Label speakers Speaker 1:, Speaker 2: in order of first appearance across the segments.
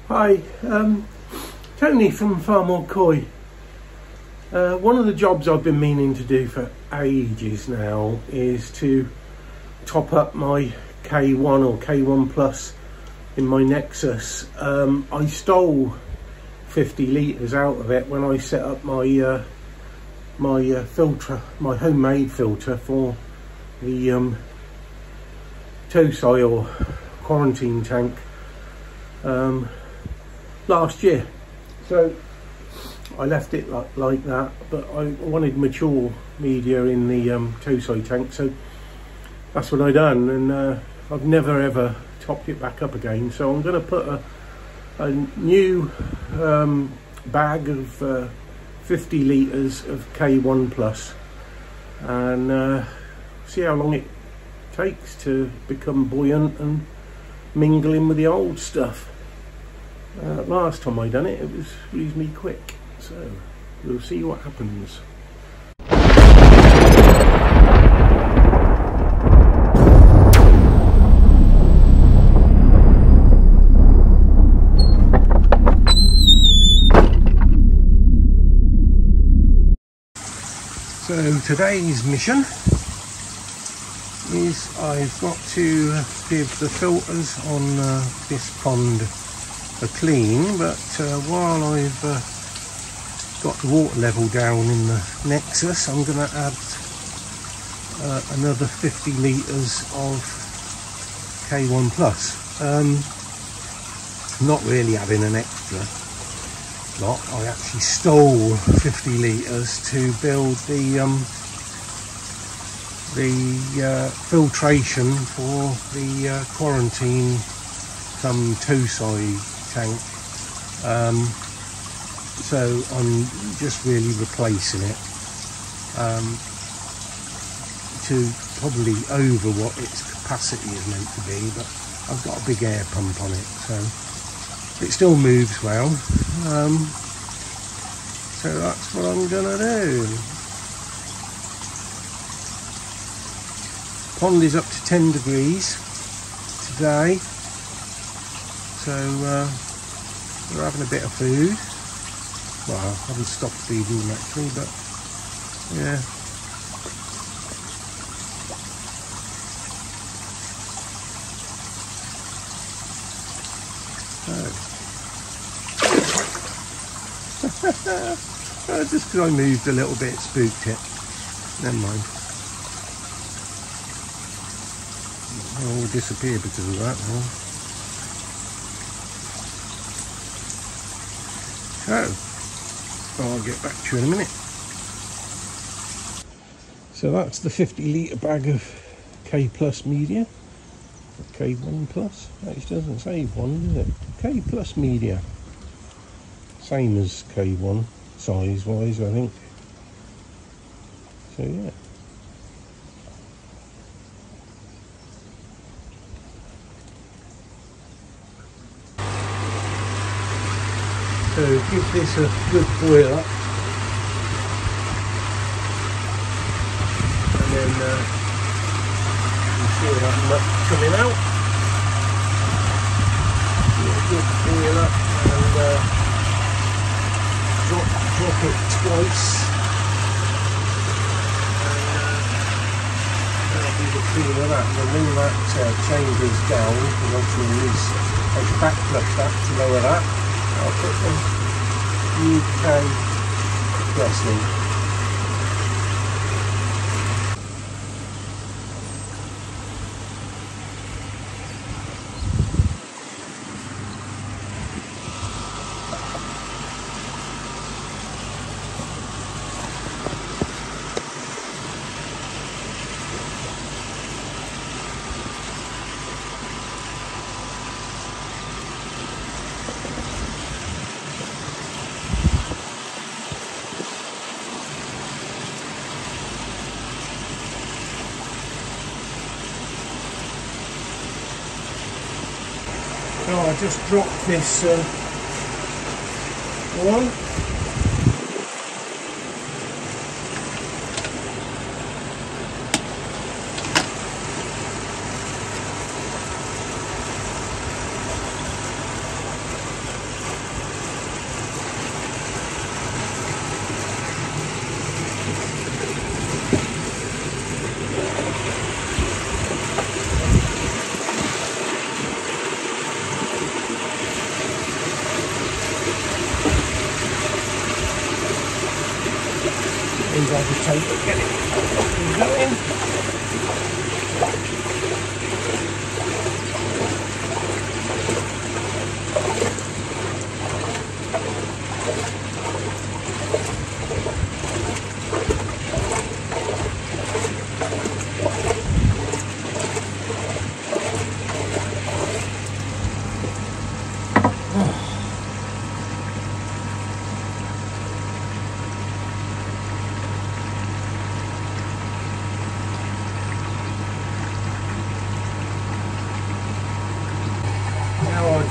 Speaker 1: Hi, Tony from FARMOOR Koi. One of the jobs I've been meaning to do for ages now is to top up my K1 or K1 Plus in my Nexus. I stole 50 litres out of it when I set up my filter, my homemade filter for the TOSIA or quarantine tank last year. So I left it like that, but I wanted mature media in the TOSIA tank, so that's what I done, and I've never ever topped it back up again. So I'm going to put a new bag of 50 litres of K1 Plus and see how long it takes to become buoyant and mingle in with the old stuff. Last time I done it, it was reasonably quick, so we'll see what happens. So today's mission is I've got to give the filters on this pond a clean, but while I've got the water level down in the Nexus, I'm going to add another 50 litres of K1 Plus. Not really adding an extra lot. I actually stole 50 litres to build the filtration for the quarantine come TOSIA tank. So I'm just really replacing it to probably over what its capacity is meant to be, but I've got a big air pump on it, so it still moves well. So that's what I'm gonna do. Pond is up to 10 degrees today, so we're having a bit of food. Well, I haven't stopped feeding them actually, but yeah. Just because I moved a little bit, spooked it. Never mind. It will disappear because of that now. So, I'll get back to you in a minute. So that's the 50 litre bag of K Plus media. K1 Plus? It doesn't say 1, does it? K Plus media. Same as K1, size wise, I think. So yeah. So give this a good boil up, and then you see that much coming out. Give it a good boil up and drop it twice, and that'll be the feel of that. And when that changes down, because obviously I can back flush that to lower that. I'll put the UK Plus in. Oh, I just dropped this one.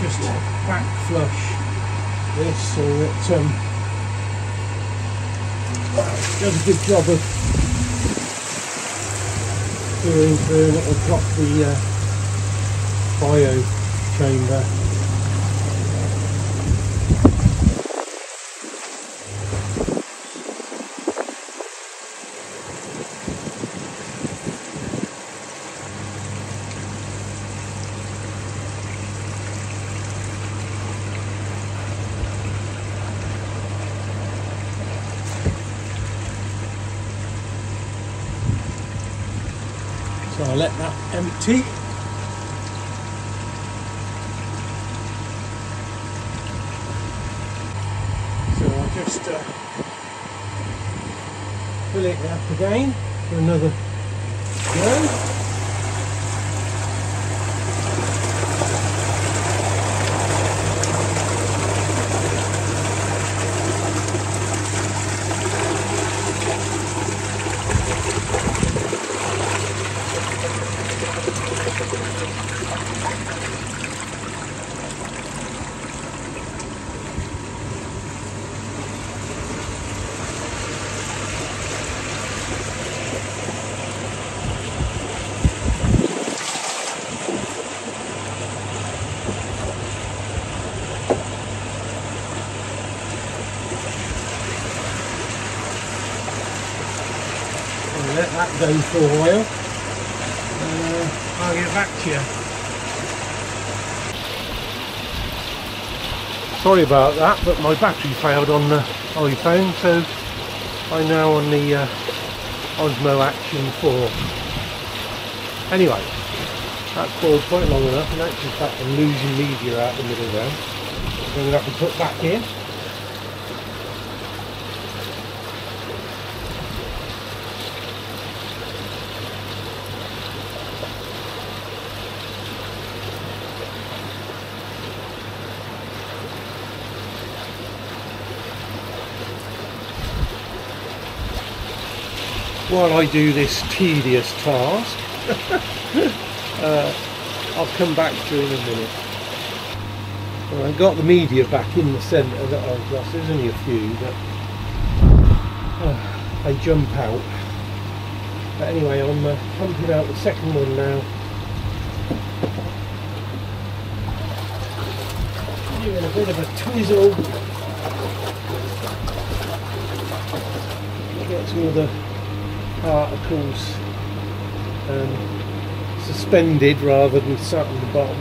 Speaker 1: just back flush this so that does a good job of peering through, and it will drop the bio chamber. So I'll let that empty. So I'll just fill it up again for another go. Let that go for a while. I'll get back to you. Sorry about that, but my battery failed on the iPhone, so I'm now on the Osmo Action 4. Anyway, that's boiled quite long enough, and that's just back to losing media out the middle there. So I'm going to have to put back in. While I do this tedious task, I'll come back to you in a minute. Well, I got the media back in the centre that I've lost. There's only a few, but they jump out. But anyway, I'm pumping out the second one now. Doing a bit of a twizzle. Get some of the particles suspended rather than sat on the bottom.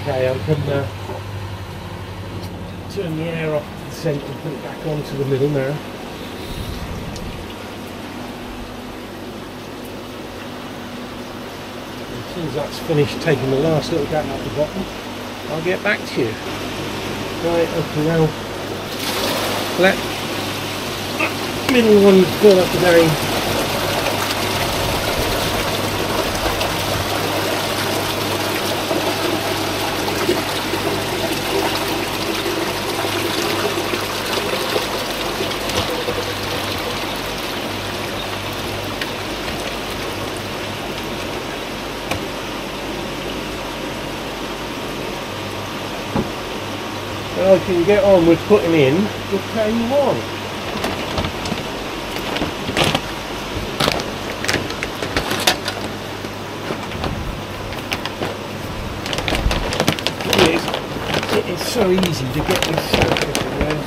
Speaker 1: Okay, I can turn the air off the centre and put it back onto the middle now. As soon as that's finished taking the last little gap out the bottom, I'll get back to you. Right, okay, now let that middle one fill up again. I can get on with putting in the K1. It is so easy to get this circuit in there.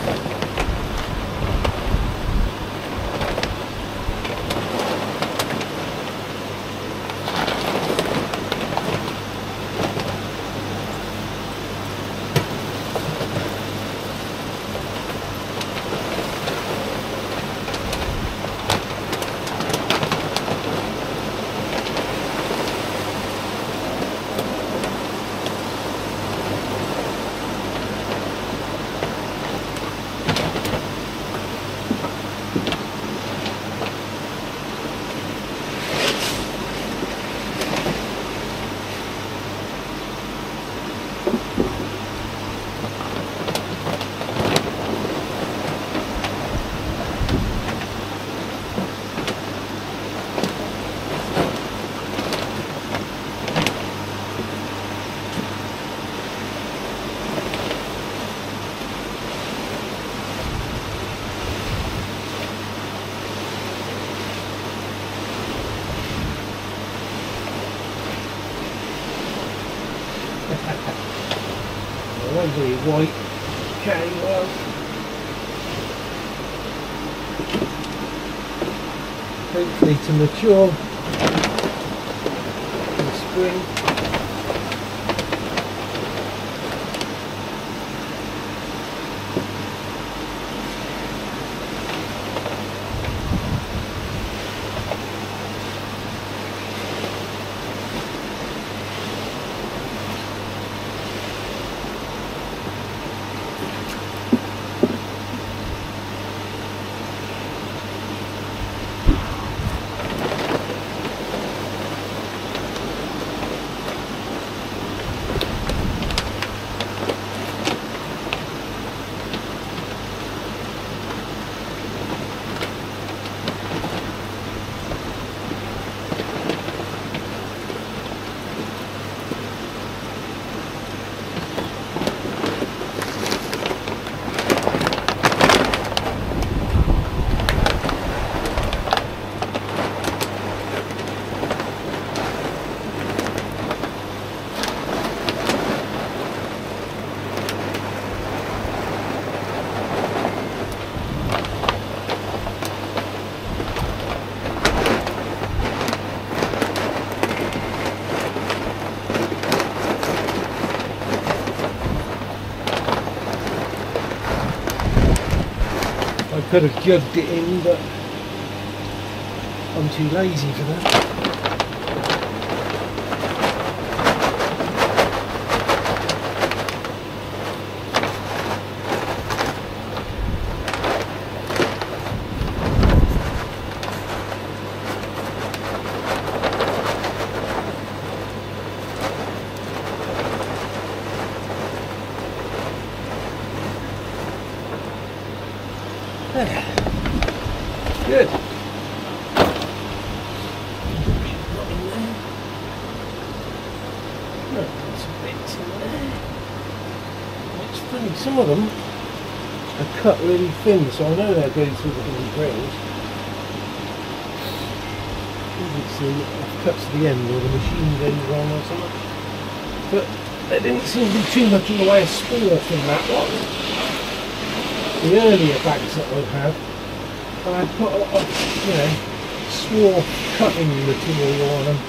Speaker 1: Lovely white cane well. Hopefully to mature in the spring. I could have jugged it in, but I'm too lazy for that. Good. It's funny, some of them are cut really thin, so I know they're going through the different grains. It's cuts to the end or the machine goes wrong or something. But there didn't seem to be too much in the way of spore from that one. The earlier bags that I've had, I put a lot of, you know, swarf cutting material on them.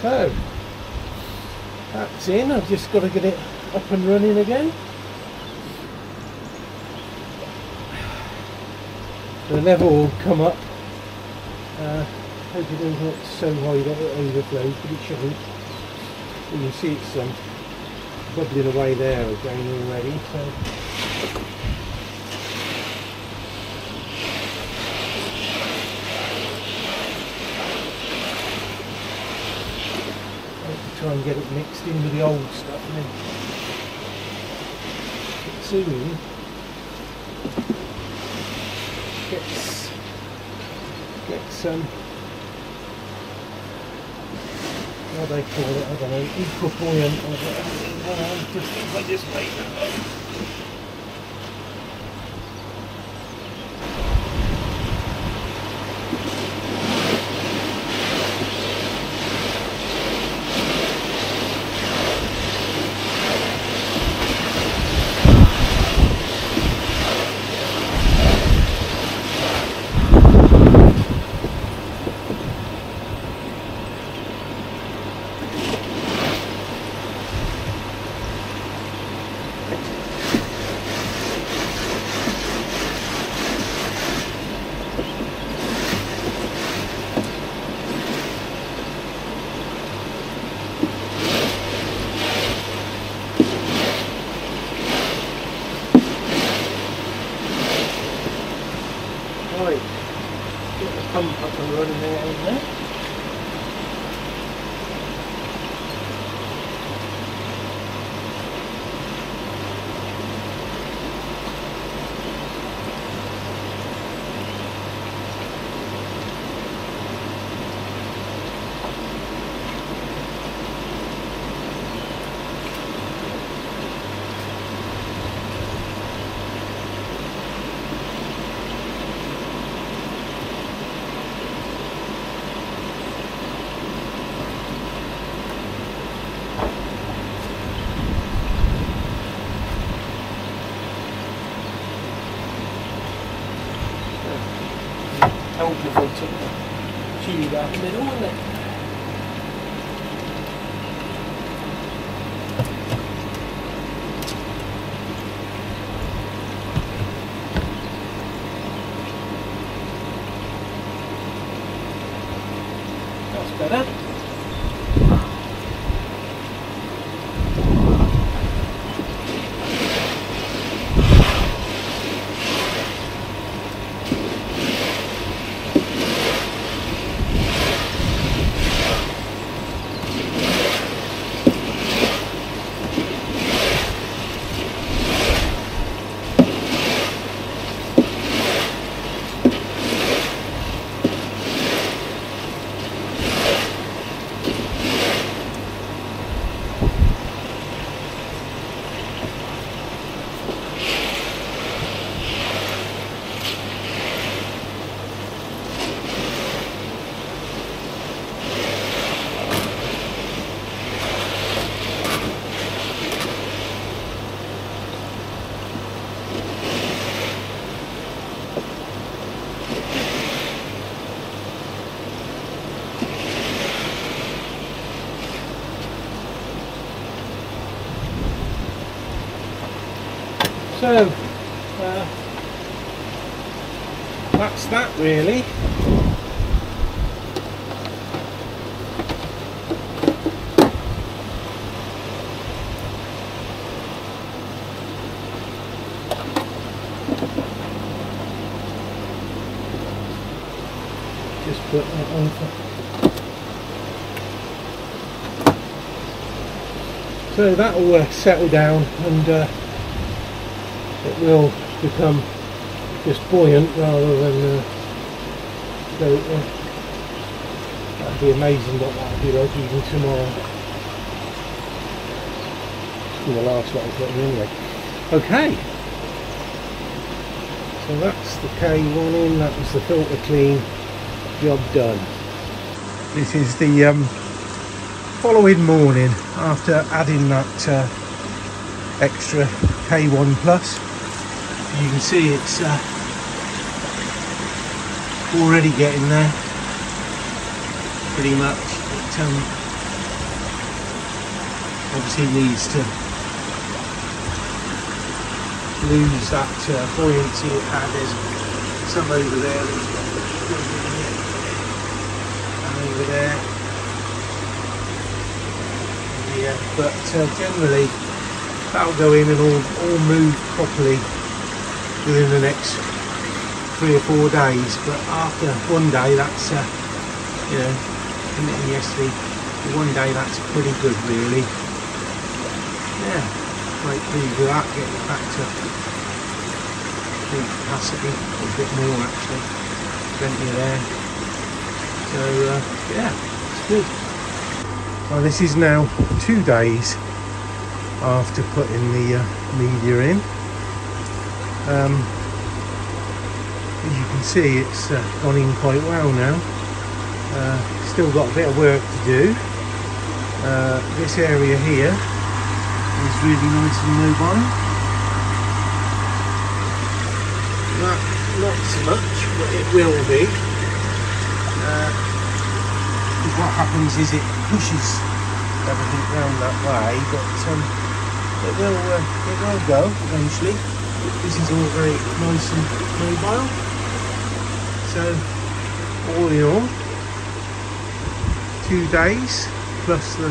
Speaker 1: So that's in. I've just got to get it up and running again. The level will come up. Hope it doesn't get so high that it overflows, but it shouldn't. You can see it's bubbling away there again already. So. Try and get it mixed in with the old stuff and then soon get some, what do they call it, I don't know, equipoint or whatever. If I just make that up. No running water in there. Help if I took the tube out the middle, wouldn't it? That's better. So that's that really. Just put that on for. So that will settle down and it will become just buoyant rather than floating. That'd be amazing what that would be like even tomorrow. The last lot I got anyway. Okay, so that's the K1 in, that was the filter clean, job done. This is the following morning after adding that extra K1 plus. You can see it's already getting there pretty much. It obviously needs to lose that buoyancy it had. There's some over there that's got a little bit in it, and over there, yeah, but generally that'll go in and all move properly within the next 3 or 4 days. But after one day, that's you know, committing yesterday, one day that's pretty good really. Yeah, quite pleased with that, getting it back to full capacity, a bit more actually, plenty there. So yeah, it's good. Well, this is now 2 days after putting the media in. As you can see, it's gone in quite well now. Still got a bit of work to do. This area here is really nice and mobile. That not so much, but it will be. Because what happens is it pushes everything round that way, but it will go eventually. This is all very nice and mobile. So all in all, 2 days plus the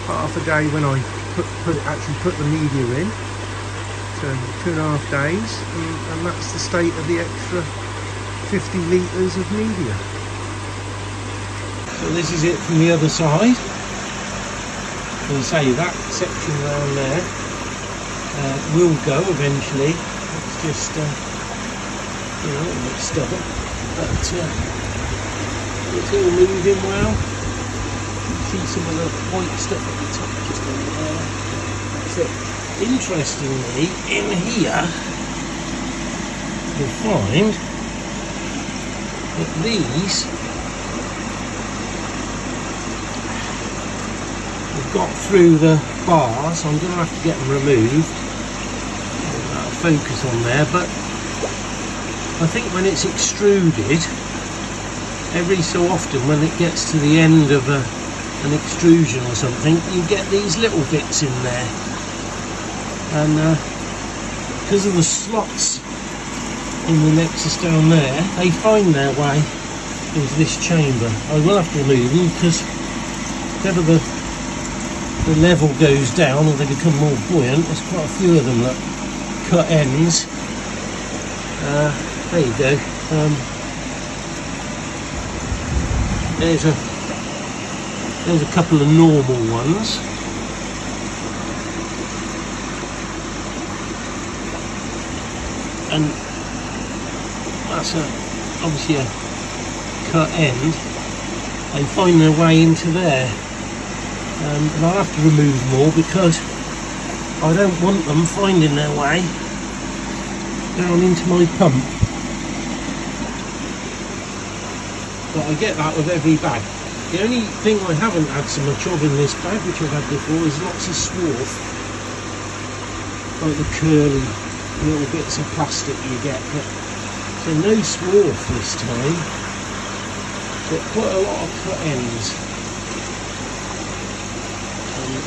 Speaker 1: half a day when I actually put the media in. So 2.5 days, and that's the state of the extra 50 litres of media. So this is it from the other side. As I say, that section around there will go eventually. It's just a little bit stubborn, but it's all moving well. You see some of the white stuff at the top just over there. That's it. Interestingly, in here you'll find that these have got through the bars. I'm going to have to get them removed. That'll focus on there, but I think when it's extruded, every so often when it gets to the end of an extrusion or something, you get these little bits in there, and because of the slots in the Nexus down there, they find their way into this chamber. I will have to remove them because whenever the level goes down or they become more buoyant, there's quite a few of them that cut ends. There you go. There's a couple of normal ones. And that's obviously a cut end. They find their way into there. And I'll have to remove more because I don't want them finding their way down into my pump. But I get that with every bag. The only thing I haven't had so much of in this bag, which I've had before, is lots of swarf. Like the curly little bits of plastic you get. But so no swarf this time. But quite a lot of cut ends.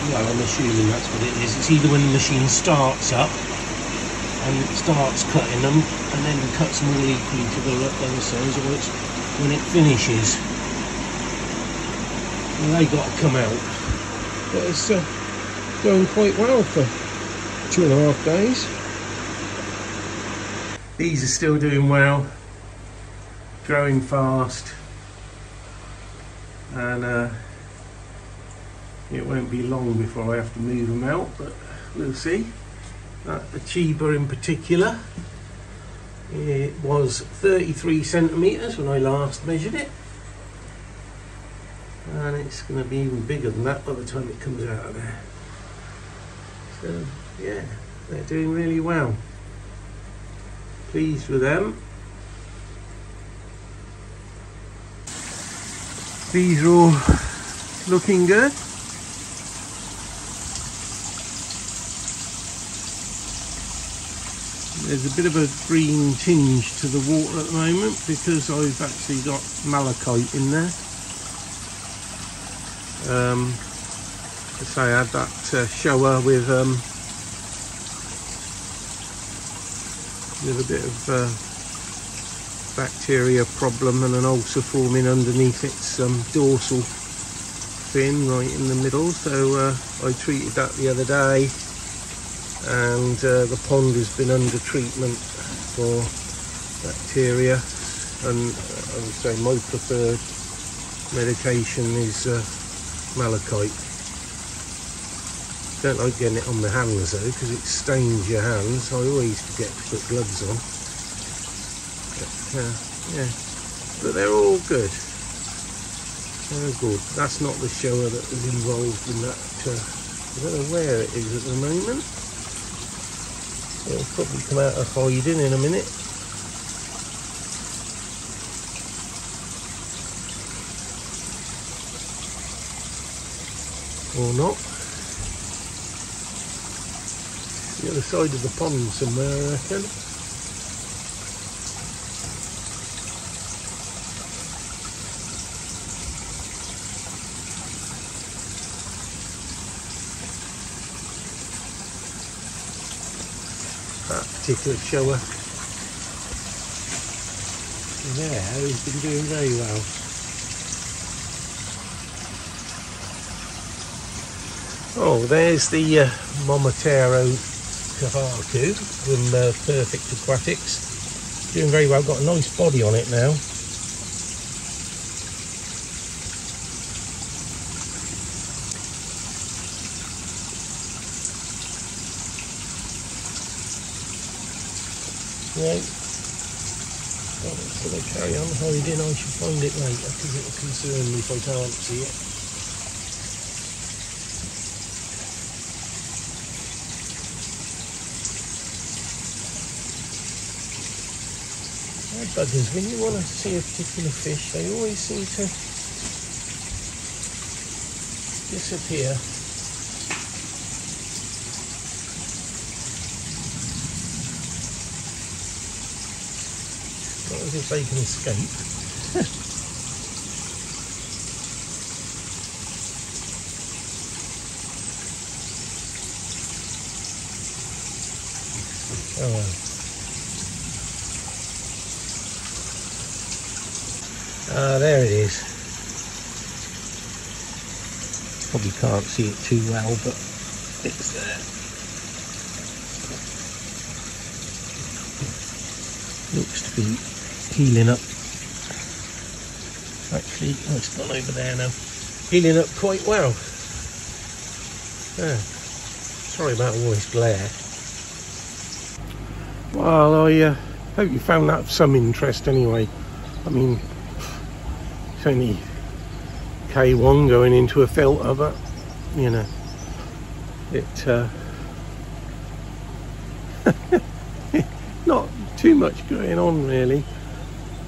Speaker 1: Well, I'm assuming that's what it is. It's either when the machine starts up and it starts cutting them and then cuts them all equally to the other sides, or it's when it finishes. And they got to come out. But it's going quite well for 2.5 days. These are still doing well, growing fast, and it won't be long before I have to move them out, but we'll see. The Chiba in particular, it was 33 centimetres when I last measured it, and it's going to be even bigger than that by the time it comes out of there. So yeah, they're doing really well. Pleased with them. These are all looking good. There's a bit of a green tinge to the water at the moment because I've actually got malachite in there. To say I had that shower with a bit of bacteria problem and an ulcer forming underneath its dorsal fin right in the middle. So I treated that the other day. And the pond has been under treatment for bacteria, and I would say my preferred medication is malachite. Don't like getting it on my hands though because it stains your hands. I always forget to put gloves on. But, yeah, but they're all good. They're good. That's not the shower that was involved in that. I don't know where it is at the moment. It'll probably come out of hiding in a minute. Or not. The other side of the pond somewhere, I reckon. That particular shower there has been doing very well. Oh, there's the Momotaro Kahaku from Perfect Aquatics. Doing very well, got a nice body on it now. No. I'm going to carry on hiding. I should find it later because it will concern me if I can't see it. Buggers, when you want to see a particular fish, they always seem to disappear. Not as if they can escape. Oh well. There it is. Probably can't see it too well, but it's there. Looks to be healing up. Actually, oh, it's gone over there now. Healing up quite well. Sorry about all this glare. Well, I hope you found that of some interest anyway. I mean, it's only K1 going into a filter, but you know, it not too much going on really.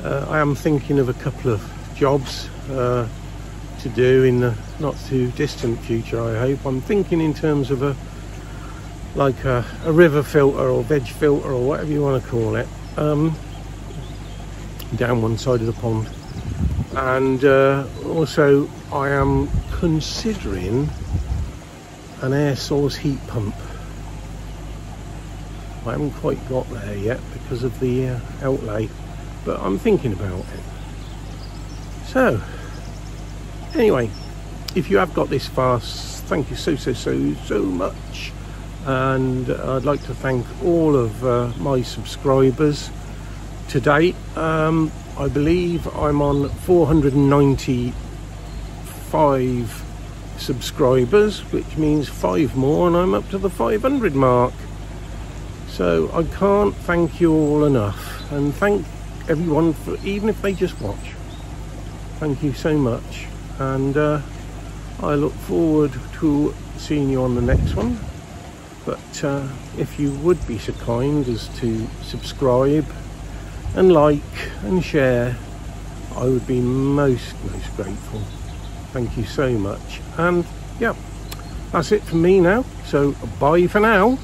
Speaker 1: I am thinking of a couple of jobs to do in the not too distant future, I hope. I'm thinking in terms of a river filter or veg filter or whatever you want to call it, down one side of the pond. And also I am considering an air source heat pump. I haven't quite got there yet because of the outlay, but I'm thinking about it. So anyway, if you have got this far, thank you so much. And I'd like to thank all of my subscribers to date. I believe I'm on 495 subscribers, which means 5 more and I'm up to the 500 mark. So I can't thank you all enough, and thank everyone for, even if they just watch. Thank you so much, and I look forward to seeing you on the next one. But if you would be so kind as to subscribe and like and share, I would be most grateful. Thank you so much. And yeah, that's it from me now, so bye for now.